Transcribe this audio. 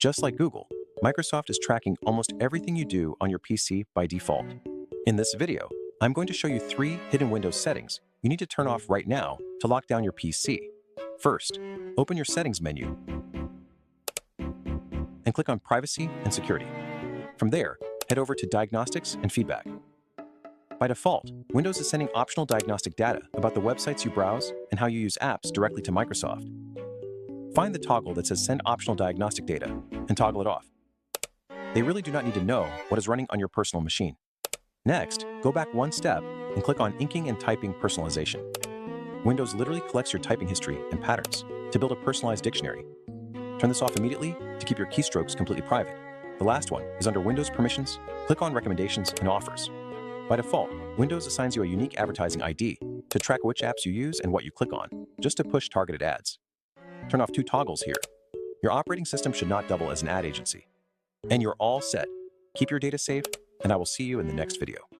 Just like Google, Microsoft is tracking almost everything you do on your PC by default. In this video, I'm going to show you 3 hidden Windows settings you need to turn off right now to lock down your PC. First, open your Settings menu and click on Privacy and Security. From there, head over to Diagnostics and Feedback. By default, Windows is sending optional diagnostic data about the websites you browse and how you use apps directly to Microsoft. Find the toggle that says Send Optional Diagnostic Data and toggle it off. They really do not need to know what is running on your personal machine. Next, go back one step and click on Inking and Typing Personalization. Windows literally collects your typing history and patterns to build a personalized dictionary. Turn this off immediately to keep your keystrokes completely private. The last one is under Windows Permissions. Click on Recommendations and Offers. By default, Windows assigns you a unique advertising ID to track which apps you use and what you click on, just to push targeted ads. Turn off 2 toggles here. Your operating system should not double as an ad agency. And you're all set. Keep your data safe, and I will see you in the next video.